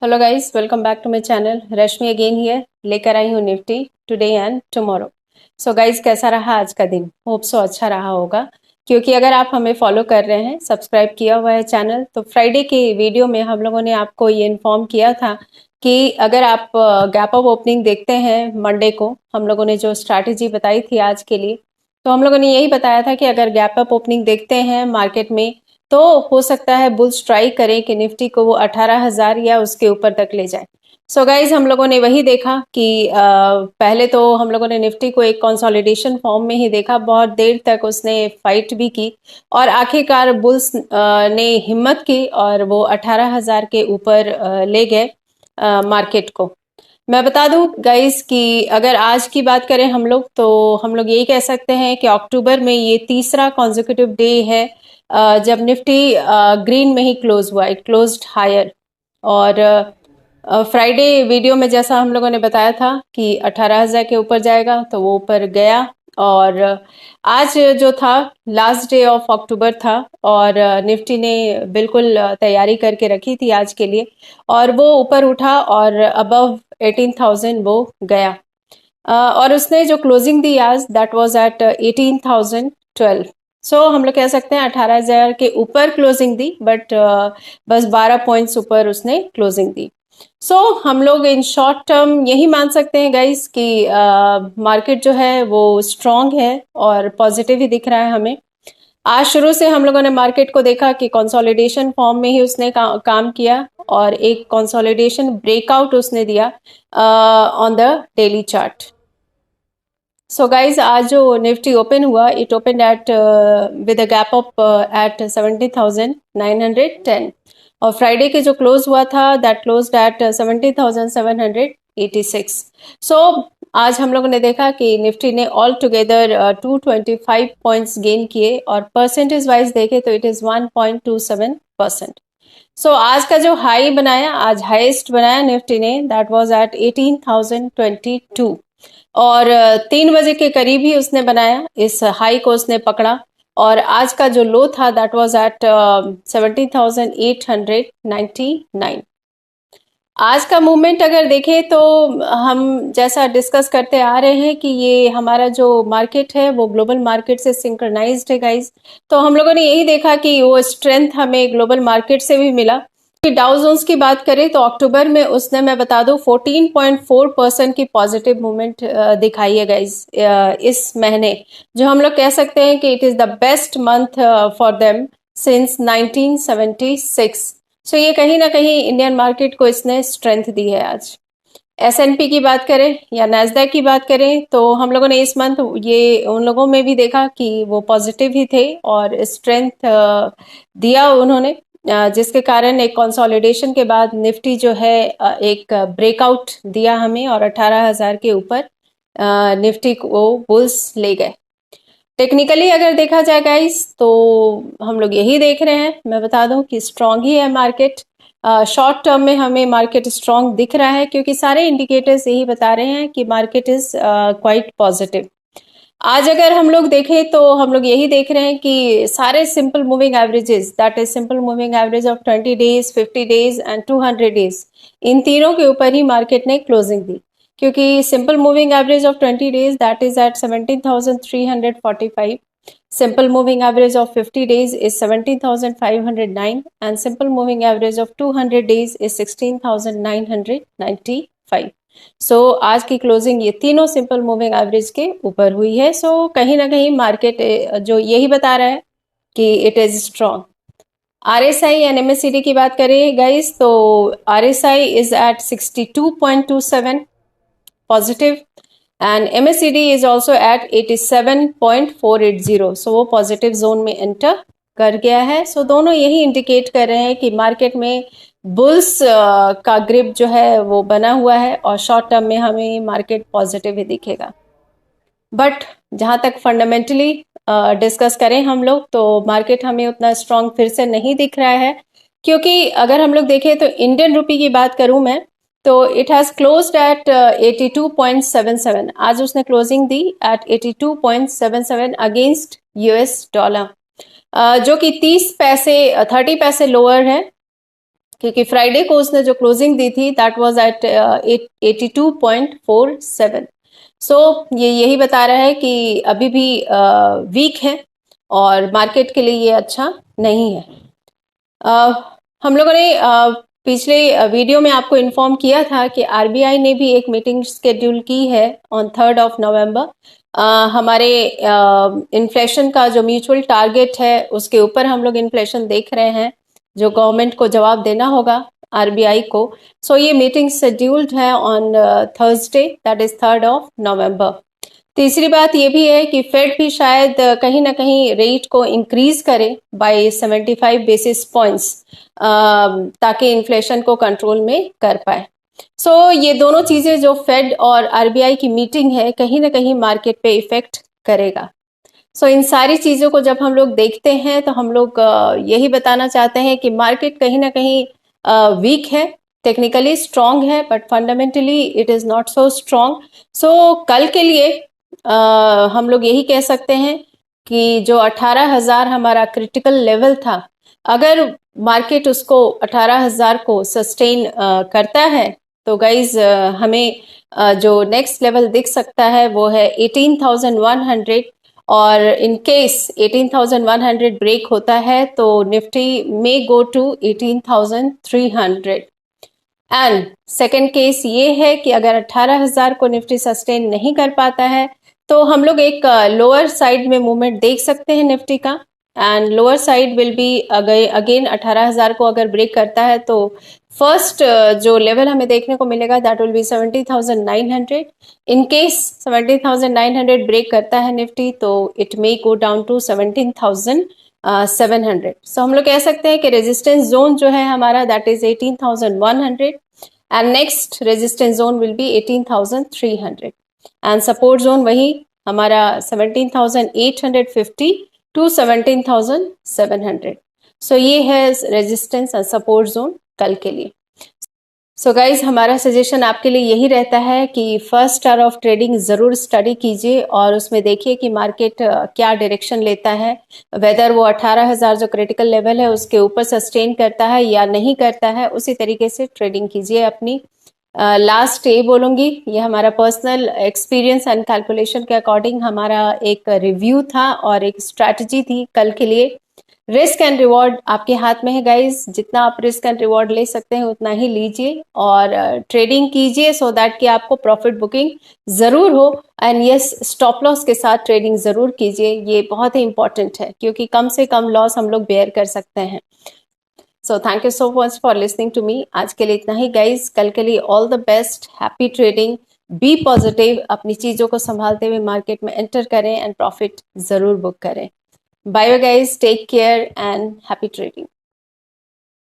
Hello guys, welcome back to my channel. Rashmi again here, लेकर आई हूँ Nifty today and tomorrow. So guys, कैसा रहा आज का दिन? होप सो अच्छा रहा होगा, क्योंकि अगर आप हमें फॉलो कर रहे हैं, सब्सक्राइब किया हुआ है चैनल, तो फ्राइडे के वीडियो में हम लोगों ने आपको ये इन्फॉर्म किया था कि अगर आप गैप अप ओपनिंग देखते हैं मंडे को, हम लोगों ने जो स्ट्रैटेजी बताई थी आज के लिए, तो हम लोगों ने यही बताया था कि अगर गैप अप ओपनिंग देखते हैं मार्केट में, तो हो सकता है बुल्स ट्राई करें कि निफ्टी को वो 18,000 या उसके ऊपर तक ले जाए। सो गाइज, हम लोगों ने वही देखा कि पहले तो हम लोगों ने निफ्टी को एक कंसोलिडेशन फॉर्म में ही देखा, बहुत देर तक उसने फाइट भी की और आखिरकार बुल्स ने हिम्मत की और वो 18,000 के ऊपर ले गए मार्केट को। मैं बता दूं गाइस कि अगर आज की बात करें हम लोग, तो हम लोग यही कह सकते हैं कि अक्टूबर में ये तीसरा कॉन्जिक्यूटिव डे है जब निफ्टी ग्रीन में ही क्लोज हुआ, इट क्लोज्ड हायर। और फ्राइडे वीडियो में जैसा हम लोगों ने बताया था कि 18,000 के ऊपर जाएगा, तो वो ऊपर गया। और आज जो था लास्ट डे ऑफ अक्टूबर था, और निफ्टी ने बिल्कुल तैयारी करके रखी थी आज के लिए, और वो ऊपर उठा और अबव 18,000 वो गया। और उसने जो क्लोजिंग दी आज, दैट वाज एट 18,012। सो हम लोग कह सकते हैं 18,000 के ऊपर क्लोजिंग दी, बट बस 12 पॉइंट्स ऊपर उसने क्लोजिंग दी। सो हम लोग इन शॉर्ट टर्म यही मान सकते हैं गाइस कि मार्केट जो है वो स्ट्रांग है और पॉजिटिव ही दिख रहा है हमें। आज शुरू से हम लोगों ने मार्केट को देखा कि कंसोलिडेशन फॉर्म में ही उसने काम किया, और एक कंसोलिडेशन ब्रेकआउट उसने दिया on the daily chart. So guys, आज जो निफ्टी ओपन हुआ, it open at with a gap up at 70,910, और फ्राइडे के जो क्लोज हुआ था, दैट क्लोज्ड एट 70,786। सो आज हम लोगों ने देखा कि निफ्टी ने ऑल टुगेदर 225 पॉइंट्स गेन किए, और परसेंटेज वाइज देखे तो इट इज 1.27%। सो आज का जो हाई बनाया, आज हाईएस्ट बनाया निफ्टी ने, दैट वाज एट 18,022, और 3 बजे के करीब ही उसने बनाया, इस हाई को उसने पकड़ा। और आज का जो लो था, दैट वाज एट 17,899। आज का मूवमेंट अगर देखें तो हम जैसा डिस्कस करते आ रहे हैं कि ये हमारा जो मार्केट है वो ग्लोबल मार्केट से सिंक्रोनाइज्ड है गाइस। तो हम लोगों ने यही देखा कि वो स्ट्रेंथ हमें ग्लोबल मार्केट से भी मिला। डाउ जोन्स की बात करें तो अक्टूबर में उसने, मैं बता दूं, 14.4% की पॉजिटिव मूवमेंट दिखाई है गाइस इस महीने, जो हम लोग कह सकते हैं कि it is the best month for them since 1976। सो ये कहीं ना कहीं इंडियन मार्केट को इसने स्ट्रेंथ दी है आज। एसएनपी की बात करें या नैस्डैक की बात करें, तो हम लोगों ने इस मंथ ये उन लोगों में भी देखा कि वो पॉजिटिव ही थे और स्ट्रेंथ दिया उन्होंने, जिसके कारण एक कंसोलिडेशन के बाद निफ्टी जो है एक ब्रेकआउट दिया हमें, और 18,000 के ऊपर निफ्टी को बुल्स ले गए। टेक्निकली अगर देखा जाए गाइस, तो हम लोग यही देख रहे हैं, मैं बता दूं कि स्ट्रांग ही है मार्केट। शॉर्ट टर्म में हमें मार्केट स्ट्रांग दिख रहा है, क्योंकि सारे इंडिकेटर्स यही बता रहे हैं कि मार्केट इज क्वाइट पॉजिटिव। आज अगर हम लोग देखें तो हम लोग यही देख रहे हैं कि सारे simple moving averages, that is simple moving average of 20 days, 50 days and 200 days, इन तीनों के ऊपर ही मार्केट ने क्लोजिंग दी। क्योंकि simple moving average of 20 days, that is at 17,345, simple moving average of 50 days is 17,509, and simple moving average of 200 days is 16,995. सो आज की क्लोजिंग ये तीनों सिंपल मूविंग एवरेज के ऊपर हुई है। सो कहीं ना कहीं मार्केट जो यही बता रहा है कि it is strong. RSI and MACD की बात करें गाइस, तो RSI is at 62.27 positive, and MACD is also at 87.480, so वो पॉजिटिव जोन में एंटर कर गया है। सो दोनों यही इंडिकेट कर रहे हैं कि मार्केट में बुल्स का ग्रिप जो है वो बना हुआ है, और शॉर्ट टर्म में हमें मार्केट पॉजिटिव ही दिखेगा। बट जहां तक फंडामेंटली डिस्कस करें हम लोग, तो मार्केट हमें उतना स्ट्रांग फिर से नहीं दिख रहा है, क्योंकि अगर हम लोग देखें तो इंडियन रुपी की बात करूं मैं, तो इट हैज क्लोज्ड एट 82.77। आज उसने क्लोजिंग दी एट 82.77 अगेंस्ट यूएस डॉलर, जो कि 30 पैसे 30 पैसे लोअर है क्योंकि फ्राइडे को उसने जो क्लोजिंग दी थी दैट वाज एट 82.47। सो ये यही बता रहा है कि अभी भी वीक है और मार्केट के लिए ये अच्छा नहीं है। हम लोगों ने पिछले वीडियो में आपको इन्फॉर्म किया था कि आरबीआई ने भी एक मीटिंग शेड्यूल की है ऑन 3rd ऑफ नवंबर। हमारे इन्फ्लेशन का जो म्यूचुअल टारगेट है उसके ऊपर हम लोग इन्फ्लेशन देख रहे हैं, जो गवर्नमेंट को जवाब देना होगा आरबीआई को। सो ये मीटिंग शेड्यूल्ड है on Thursday that is 3rd of November. तीसरी बात ये भी है कि फेड भी शायद कहीं ना कहीं रेट को इंक्रीज करे बाय 75 बेसिस पॉइंट्स, ताकि इन्फ्लेशन को कंट्रोल में कर पाए। सो ये दोनों चीजें जो फेड और आरबीआई की मीटिंग है कहीं ना कहीं मार्केट पे इफेक्ट करेगा। सो इन सारी चीजों को जब हम लोग देखते हैं तो हम लोग यही बताना चाहते हैं कि मार्केट कहीं ना कहीं वीक है, टेक्निकली स्ट्रांग है but fundamentally it is not so strong. So कल के लिए हम लोग यही कह सकते हैं कि जो 18,000 हमारा क्रिटिकल लेवल था, अगर मार्केट उसको 18,000 को सस्टेन करता है तो गाइज हमें जो नेक्स्ट लेवल दिख सकता है वो है 18,100। और इन केस 18,100 ब्रेक होता है तो Nifty may go to 18,300। And second case ये है कि अगर 18,000 को निफ्टी सस्टेन नहीं कर पाता है तो हम लोग एक लोअर साइड में मूवमेंट देख सकते हैं निफ्टी का। And lower side will be again 18,000 को अगर ब्रेक करता है तो फर्स्ट जो लेवल हमें देखने को मिलेगा that will be 70,900। In case 70,900 break करता है निफ्टी तो it may go down to 17,700। So हम लोग कह सकते हैं कि रेजिस्टेंस जोन जो है हमारा that is 18,100 and next resistance zone will be 18,300 and support zone वही हमारा 17,850 टू 17,700। सो ये है रेजिस्टेंस एंड सपोर्ट जोन कल के लिए। सो गाइज हमारा सजेशन आपके लिए यही रहता है कि फर्स्ट आवर ऑफ ट्रेडिंग ज़रूर स्टडी कीजिए और उसमें देखिए कि मार्केट क्या डायरेक्शन लेता है, वेदर वो 18,000 जो क्रिटिकल लेवल है उसके ऊपर सस्टेन करता है या नहीं करता है, उसी तरीके से ट्रेडिंग कीजिए अपनी। लास्ट ये बोलूँगी, ये हमारा पर्सनल एक्सपीरियंस एंड कैलकुलेशन के अकॉर्डिंग हमारा एक रिव्यू था और एक स्ट्रैटेजी थी कल के लिए। रिस्क एंड रिवॉर्ड आपके हाथ में है गाइज, जितना आप रिस्क एंड रिवॉर्ड ले सकते हैं उतना ही लीजिए और ट्रेडिंग कीजिए सो दैट कि आपको प्रॉफिट बुकिंग ज़रूर हो। एंड यस, स्टॉप लॉस के साथ ट्रेडिंग ज़रूर कीजिए, ये बहुत ही इंपॉर्टेंट है क्योंकि कम से कम लॉस हम लोग बेयर कर सकते हैं। So thank you so much for listening to me. आज के लिए इतना ही गाइज, कल के लिए all the best, happy trading, be positive, अपनी चीज़ों को संभालते हुए मार्केट में एंटर करें एंड प्रॉफिट ज़रूर बुक करें। Bye guys, take care and happy trading.